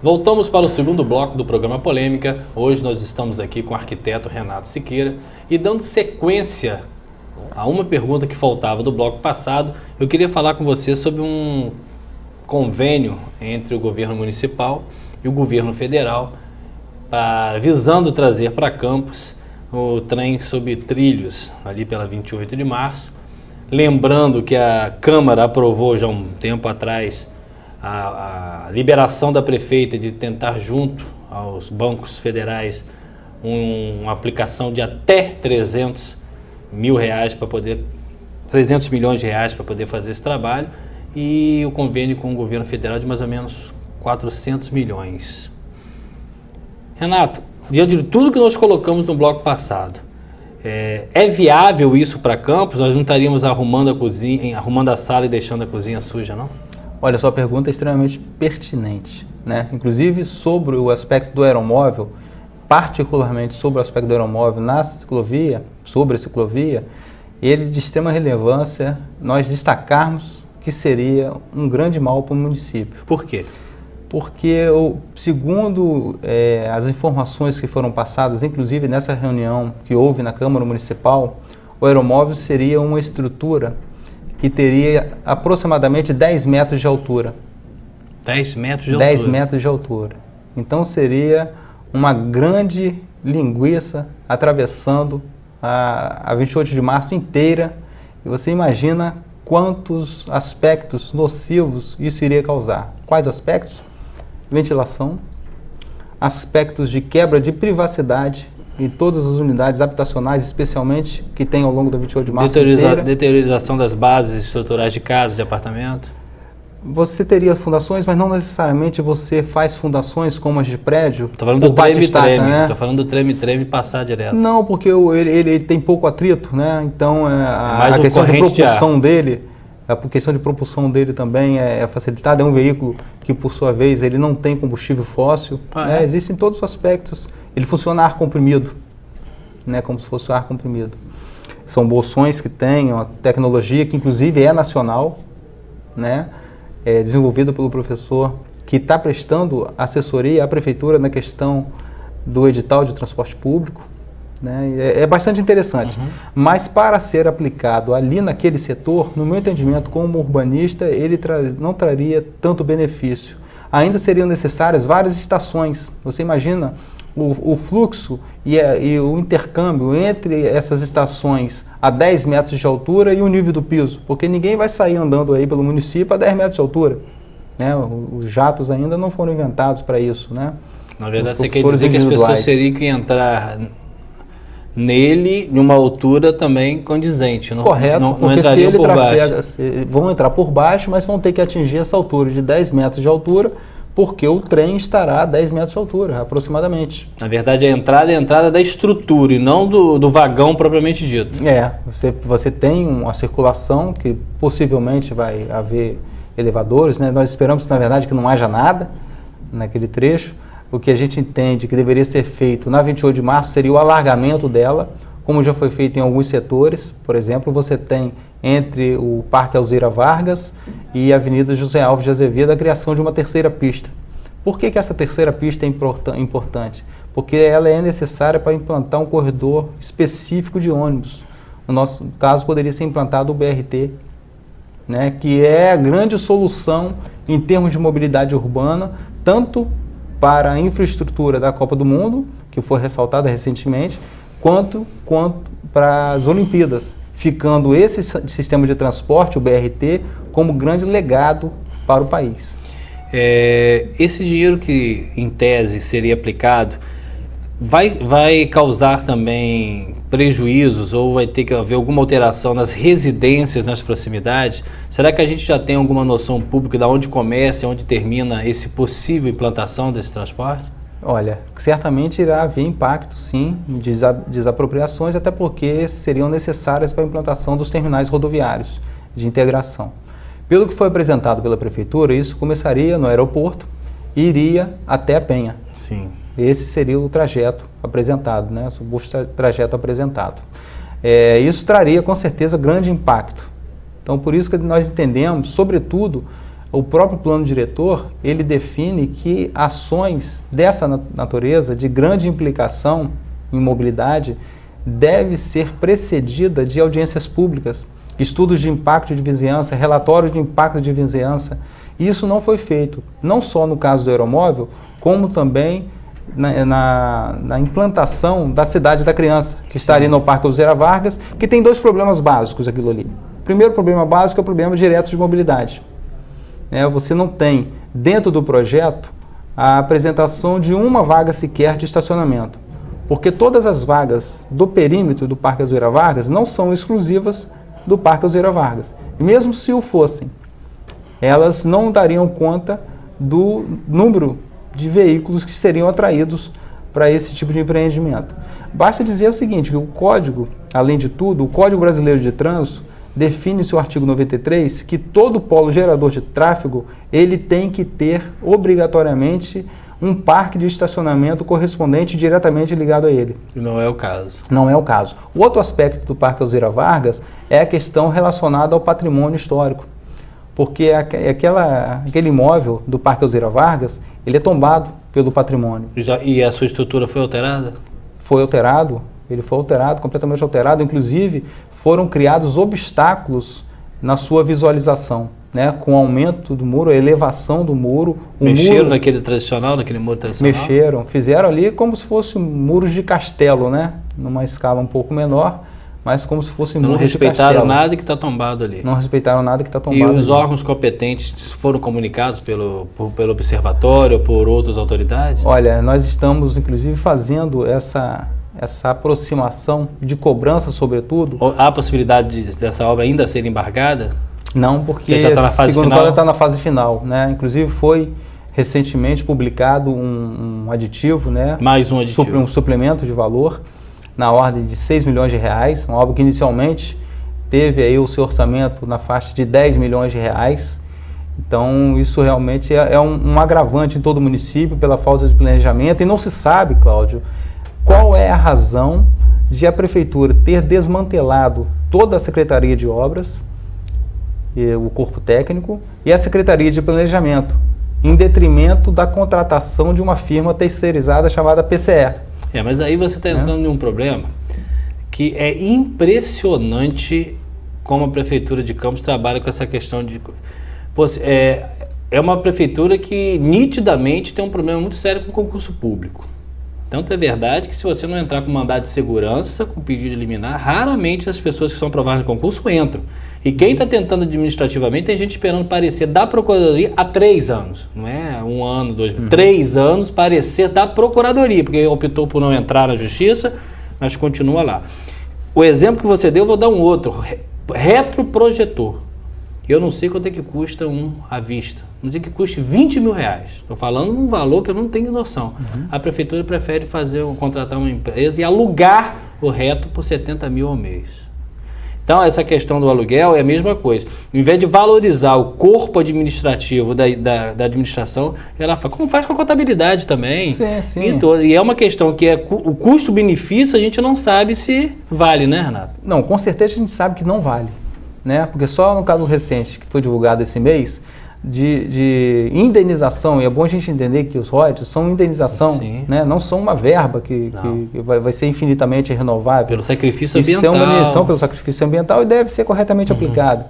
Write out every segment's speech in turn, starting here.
Voltamos para o segundo bloco do programa Polêmica. Hoje nós estamos aqui com o arquiteto Renato Siqueira e dando sequência a uma pergunta que faltava do bloco passado, eu queria falar com você sobre um convênio entre o governo municipal e o governo federal visando trazer para Campos o trem sob trilhos ali pela 28 de março. Lembrando que a Câmara aprovou já um tempo atrás a liberação da prefeita de tentar junto aos bancos federais uma aplicação de até 300 milhões de reais para poder fazer esse trabalho, e o convênio com o governo federal de mais ou menos 400 milhões. Renato, diante de tudo que nós colocamos no bloco passado, é viável isso para Campos? Nós não estaríamos arrumando a sala e deixando a cozinha suja, não? Olha, sua pergunta é extremamente pertinente, né? Inclusive sobre o aspecto do aeromóvel, particularmente sobre o aspecto do aeromóvel sobre a ciclovia, ele de extrema relevância nós destacarmos que seria um grande mal para o município. Por quê? Porque, segundo as informações que foram passadas, inclusive nessa reunião que houve na Câmara Municipal, o aeromóvel seria uma estrutura que teria aproximadamente 10 metros de altura. 10 metros de altura? 10 metros de altura. Então seria uma grande linguiça atravessando a 28 de março inteira, e você imagina quantos aspectos nocivos isso iria causar. Quais aspectos? Ventilação, aspectos de quebra de privacidade em todas as unidades habitacionais, especialmente que tem ao longo da 28 de março inteira. Deteriorização das bases estruturais de casa, de apartamento. Você teria fundações, mas não necessariamente você faz fundações como as de prédio. Estou falando do treme-treme, né? Estou falando do treme-treme passar direto. Não, porque ele tem pouco atrito, né? Então a questão de propulsão dele, a questão de propulsão dele também é facilitada. É um veículo que, por sua vez, ele não tem combustível fóssil. Né? Existem todos os aspectos. Ele funciona a ar comprimido, né? Como se fosse ar comprimido. São bolsões que têm uma tecnologia que, inclusive, é nacional, né? Desenvolvido pelo professor que está prestando assessoria à prefeitura na questão do edital de transporte público, né? É bastante interessante, mas para ser aplicado ali naquele setor, no meu entendimento como urbanista, ele não traria tanto benefício. Ainda seriam necessárias várias estações. Você imagina o fluxo e o intercâmbio entre essas estações a 10 metros de altura e o nível do piso, porque ninguém vai sair andando aí pelo município a 10 metros de altura, né? Os jatos ainda não foram inventados para isso, né? Na verdade, você quer dizer que as pessoas teriam que entrar nele em uma altura também condizente, não? Correto, não porque entrariam se ele por baixo. Vão entrar por baixo, mas vão ter que atingir essa altura de 10 metros de altura, porque o trem estará a 10 metros de altura, aproximadamente. Na verdade, a entrada da estrutura e não do vagão propriamente dito. Você tem uma circulação que possivelmente vai haver elevadores, né? Nós esperamos, na verdade, que não haja nada naquele trecho. O que a gente entende que deveria ser feito na 28 de março seria o alargamento dela, como já foi feito em alguns setores. Por exemplo, você tem entre o Parque Alzira Vargas e a Avenida José Alves de Azevedo a criação de uma terceira pista. Por que essa terceira pista é importante? Porque ela é necessária para implantar um corredor específico de ônibus. No nosso caso, poderia ser implantado o BRT, né, que é a grande solução em termos de mobilidade urbana, tanto para a infraestrutura da Copa do Mundo, que foi ressaltada recentemente, quanto para as Olimpíadas, ficando esse sistema de transporte, o BRT, como grande legado para o país. Esse dinheiro que, em tese, seria aplicado, vai causar também prejuízos ou vai ter que haver alguma alteração nas residências nas proximidades? Será que a gente já tem alguma noção pública de onde começa e onde termina esse possível implantação desse transporte? Olha, certamente irá haver impacto, sim, de desapropriações, até porque seriam necessárias para a implantação dos terminais rodoviários de integração. Pelo que foi apresentado pela Prefeitura, isso começaria no aeroporto e iria até a Penha. Sim. Esse seria o trajeto apresentado, né? O suposto trajeto apresentado. Isso traria, com certeza, grande impacto. Então, por isso que nós entendemos, sobretudo, o próprio plano diretor, ele define que ações dessa natureza, de grande implicação em mobilidade, deve ser precedida de audiências públicas, estudos de impacto de vizinhança, relatórios de impacto de vizinhança. Isso não foi feito, não só no caso do aeromóvel, como também na implantação da Cidade da Criança, que está ali no Parque Alzira Vargas, que tem 2 problemas básicos aquilo ali. O primeiro problema básico é o problema direto de mobilidade. Você não tem, dentro do projeto, a apresentação de uma vaga sequer de estacionamento, porque todas as vagas do perímetro do Parque Alzira Vargas não são exclusivas do Parque Alzira Vargas. E mesmo se o fossem, elas não dariam conta do número de veículos que seriam atraídos para esse tipo de empreendimento. Basta dizer o seguinte, que o Código, além de tudo, o Código Brasileiro de Trânsito, define-se o artigo 93 que todo polo gerador de tráfego, ele tem que ter obrigatoriamente um parque de estacionamento correspondente diretamente ligado a ele. Não é o caso. Não é o caso. O outro aspecto do Parque Alzira Vargas é a questão relacionada ao patrimônio histórico, porque aquele imóvel do Parque Alzira Vargas, ele é tombado pelo patrimônio. E a sua estrutura foi alterada? Foi alterado, ele foi alterado, completamente alterado, inclusive foram criados obstáculos na sua visualização, com o aumento do muro, a elevação do muro. Mexeram naquele tradicional, naquele muro tradicional? Mexeram, fizeram ali como se fossem muros de castelo, numa escala um pouco menor, mas como se fossem muros de castelo. Não respeitaram nada que está tombado ali? Não respeitaram nada que está tombado ali. E os órgãos competentes foram comunicados pelo observatório ou por outras autoridades? Olha, nós estamos inclusive fazendo essa aproximação de cobrança, sobretudo. Há a possibilidade dessa obra ainda ser embargada? Não, porque já está na fase final? Agora está na fase final, Inclusive foi recentemente publicado um aditivo, Mais um aditivo. Um suplemento de valor na ordem de 6 milhões de reais, uma obra que inicialmente teve aí o seu orçamento na faixa de 10 milhões de reais. Então isso realmente é um agravante em todo o município pela falta de planejamento, e não se sabe, Cláudio, qual é a razão de a Prefeitura ter desmantelado toda a Secretaria de Obras, o corpo técnico, e a Secretaria de Planejamento, em detrimento da contratação de uma firma terceirizada chamada PCE. Mas aí você está entrando em um problema que é impressionante como a Prefeitura de Campos trabalha com essa questão de... É uma prefeitura que nitidamente tem um problema muito sério com o concurso público. Tanto é verdade que se você não entrar com mandado de segurança, com pedido de liminar, raramente as pessoas que são aprovadas no concurso entram. E quem está tentando administrativamente, tem gente esperando parecer da Procuradoria há 3 anos. Não é 1 ano, 2 anos. 3 anos parecer da Procuradoria, porque optou por não entrar na Justiça, mas continua lá. O exemplo que você deu, eu vou dar um outro. Retroprojetor. Eu não sei quanto é que custa um à vista. Não sei que custe 20 mil reais. Estou falando um valor que eu não tenho noção. A Prefeitura prefere contratar uma empresa e alugar o reto por 70 mil ao mês. Então, essa questão do aluguel é a mesma coisa. Em vez de valorizar o corpo administrativo da administração, ela faz, como faz com a contabilidade também. Sim. E é uma questão que o custo-benefício a gente não sabe se vale, né, Renato? Não, com certeza a gente sabe que não vale. Porque só no caso recente, que foi divulgado esse mês, de indenização, e é bom a gente entender que os royalties são indenização, não são uma verba que vai ser infinitamente renovável. Pelo sacrifício ambiental. Isso é uma indenização pelo sacrifício ambiental e deve ser corretamente aplicado.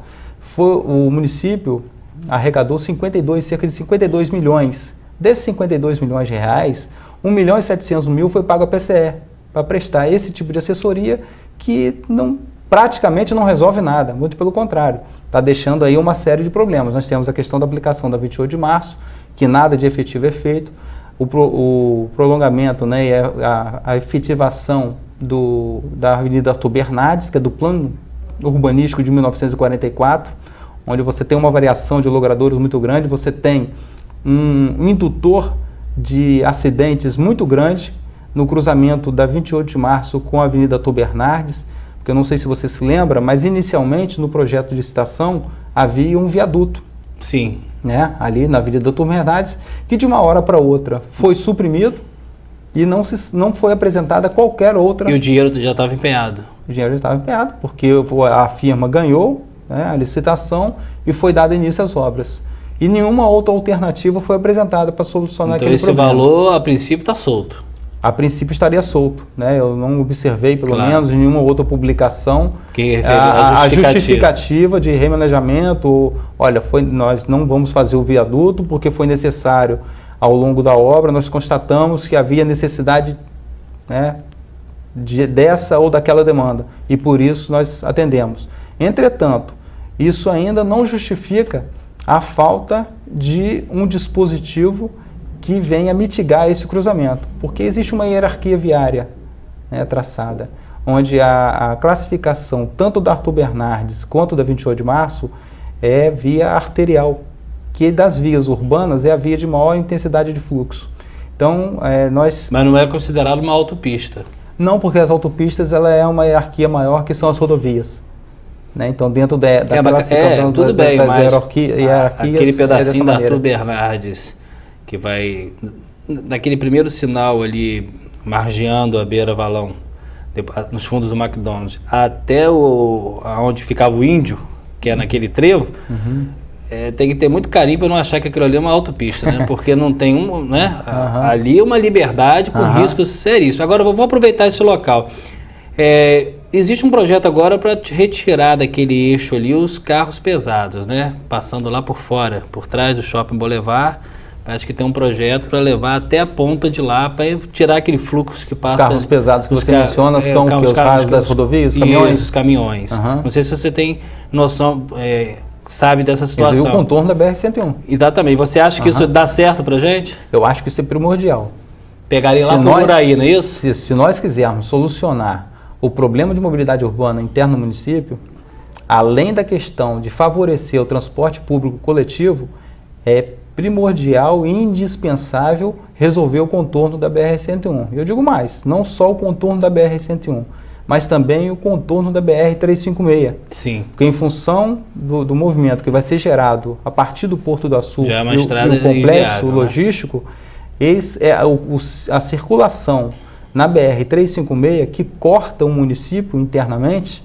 O município arrecadou cerca de 52 milhões. Desses 52 milhões de reais, 1.700.000 foi pago a PCE, para prestar esse tipo de assessoria que praticamente não resolve nada, muito pelo contrário, está deixando aí uma série de problemas. Nós temos a questão da aplicação da 28 de março, que nada de efetivo é feito, o prolongamento e a efetivação da Avenida Arthur Bernardes, que é do plano urbanístico de 1944, onde você tem uma variação de logradouros muito grande, você tem um indutor de acidentes muito grande no cruzamento da 28 de março com a Avenida Arthur Bernardes, porque eu não sei se você se lembra, mas inicialmente no projeto de licitação havia um viaduto. Sim. Ali na Avenida Arthur Bernardes, que de uma hora para outra foi suprimido e não foi apresentada qualquer outra... E o dinheiro já estava empenhado. O dinheiro já estava empenhado, porque a firma ganhou a licitação e foi dado início às obras. e nenhuma outra alternativa foi apresentada para solucionar aquele problema. Então esse valor, a princípio, está solto? A princípio estaria solto, né? Eu não observei, pelo menos, em nenhuma outra publicação a justificativa de remanejamento. Olha, nós não vamos fazer o viaduto porque foi necessário ao longo da obra, nós constatamos que havia necessidade, né, dessa ou daquela demanda, e por isso nós atendemos. Entretanto, isso ainda não justifica a falta de um dispositivo que venha mitigar esse cruzamento, porque existe uma hierarquia viária, né, traçada, onde a classificação tanto da Arthur Bernardes quanto da 28 de março é via arterial, que das vias urbanas é a via de maior intensidade de fluxo. Então, Mas não é considerado uma autopista? Não, porque as autopistas ela é uma hierarquia maior que são as rodovias. Né? Então, dentro da classificação tudo bem, mas aquele pedacinho da Arthur Bernardes que vai naquele primeiro sinal ali, margeando a beira-valão, nos fundos do McDonald's, até onde ficava o Índio, que é naquele trevo, tem que ter muito carinho para não achar que aquilo ali é uma autopista, né? Porque não tem ali uma liberdade com riscos seríssimos. Agora, eu vou aproveitar esse local. Existe um projeto agora para retirar daquele eixo ali os carros pesados, né? Passando lá por fora, por trás do Shopping Boulevard. Acho que tem um projeto para levar até a ponta de lá, para tirar aquele fluxo que passa... Os carros pesados que você menciona são os carros das rodovias, os caminhões? Isso, os caminhões. Não sei se você tem noção, sabe dessa situação. Isso é o contorno da BR-101. Exatamente. Você acha que isso dá certo para a gente? Eu acho que isso é primordial. Pegaria lá por aí, não é isso? Se nós quisermos solucionar o problema de mobilidade urbana interno no município, além da questão de favorecer o transporte público coletivo, é primordial e indispensável resolver o contorno da BR-101. Eu digo mais, não só o contorno da BR-101, mas também o contorno da BR-356. Sim. Porque em função do movimento que vai ser gerado a partir do Porto do Açu e o complexo logístico, a circulação na BR-356, que corta o município internamente,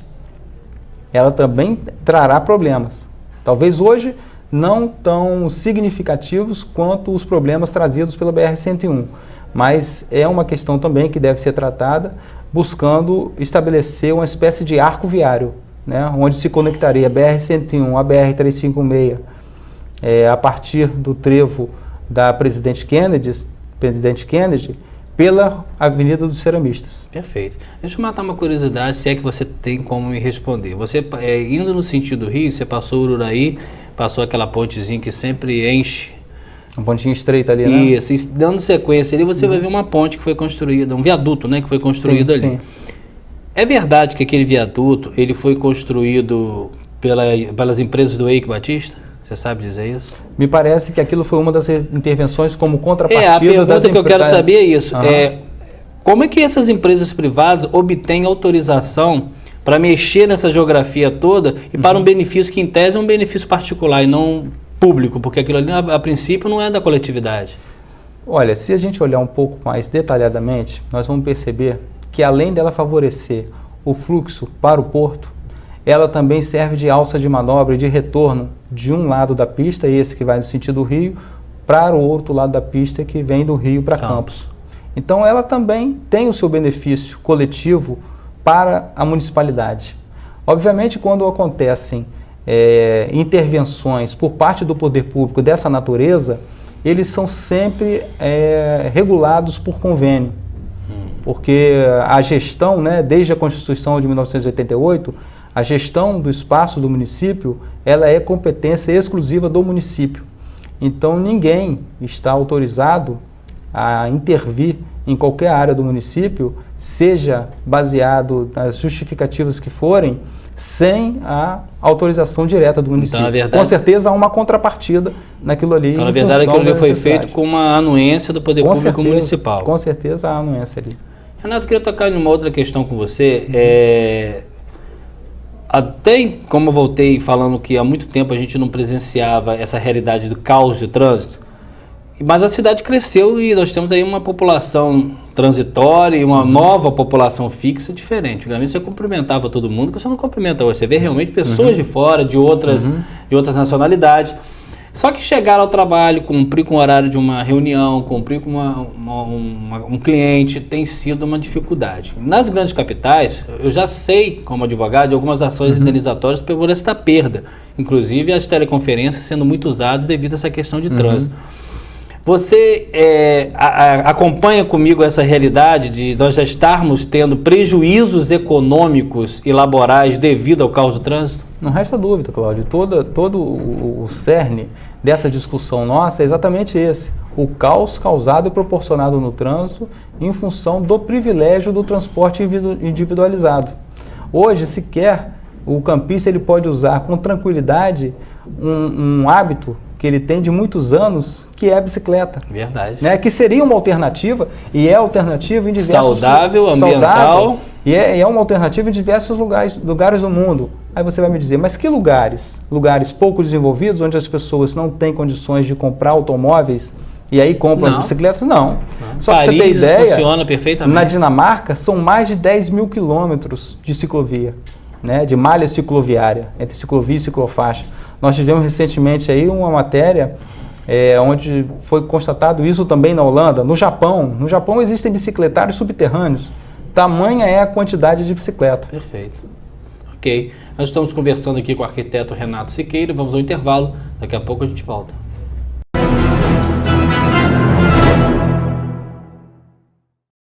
ela também trará problemas. Talvez hoje não tão significativos quanto os problemas trazidos pela BR-101, mas é uma questão também que deve ser tratada buscando estabelecer uma espécie de arco viário, né, onde se conectaria a BR-101 à BR-356 a partir do trevo da Presidente Kennedy pela Avenida dos Ceramistas. Perfeito. Deixa eu matar uma curiosidade, se é que você tem como me responder. Você, indo no sentido do Rio, você passou Ururaí, passou aquela pontezinha que sempre enche. Uma pontinha estreita ali, né? Isso, e dando sequência ali, você vai ver uma ponte que foi construída, um viaduto, né, que foi construído ali. Sim. É verdade que aquele viaduto, ele foi construído pelas empresas do Eike Batista? Você sabe dizer isso? Me parece que aquilo foi uma das intervenções como contrapartida. A pergunta que eu quero saber é isso. Como é que essas empresas privadas obtêm autorização para mexer nessa geografia toda e para um benefício que, em tese, é um benefício particular e não público, porque aquilo ali, a princípio, não é da coletividade? Olha, se a gente olhar um pouco mais detalhadamente, nós vamos perceber que, além dela favorecer o fluxo para o porto, ela também serve de alça de manobra e de retorno de um lado da pista, esse que vai no sentido Rio, para o outro lado da pista que vem do Rio para Campos. Então ela também tem o seu benefício coletivo para a municipalidade. Obviamente, quando acontecem intervenções por parte do poder público dessa natureza, eles são sempre regulados por convênio, porque a gestão, né, desde a Constituição de 1988, a gestão do espaço do município, ela é competência exclusiva do município. Então ninguém está autorizado a intervir em qualquer área do município, seja baseado nas justificativas que forem, sem a autorização direta do município. Então, na verdade, com certeza há uma contrapartida naquilo ali. Então, na verdade, aquilo ali foi feito com uma anuência do poder público municipal. Com certeza há anuência ali. Renato, eu queria tocar em uma outra questão com você. Até como eu voltei falando que há muito tempo a gente não presenciava essa realidade do caos de trânsito, mas a cidade cresceu e nós temos aí uma população transitória e uma nova população fixa diferente. Antigamente você cumprimentava todo mundo, que você não cumprimenta hoje. Você vê realmente pessoas de fora, de outras nacionalidades. Só que chegar ao trabalho, cumprir com o horário de uma reunião, cumprir com um cliente, tem sido uma dificuldade. Nas grandes capitais, eu já sei, como advogado, de algumas ações indenizatórias por esta perda. Inclusive as teleconferências sendo muito usadas devido a essa questão de trânsito. Você acompanha comigo essa realidade de nós já estarmos tendo prejuízos econômicos e laborais devido ao caos do trânsito? Não resta dúvida, Cláudio. Todo o cerne dessa discussão nossa é exatamente esse. O caos causado e proporcionado no trânsito em função do privilégio do transporte individualizado. Hoje, sequer o campista ele pode usar com tranquilidade um hábito que ele tem de muitos anos, que é a bicicleta. Verdade. Né? Que seria uma alternativa, e é alternativa em diversos... Saudável, ambiental. E é uma alternativa em diversos lugares do mundo. Aí você vai me dizer, mas que lugares? Lugares pouco desenvolvidos, onde as pessoas não têm condições de comprar automóveis e aí compram as bicicletas? Não. Só para você ter ideia, funciona perfeitamente. Na Dinamarca são mais de 10 mil quilômetros de ciclovia, né? De malha cicloviária, entre ciclovia e ciclofaixa. Nós tivemos recentemente aí uma matéria onde foi constatado isso também na Holanda. No Japão existem bicicletários subterrâneos. Tamanha é a quantidade de bicicleta. Perfeito. Ok. Nós estamos conversando aqui com o arquiteto Renato Siqueira. Vamos ao intervalo. Daqui a pouco a gente volta.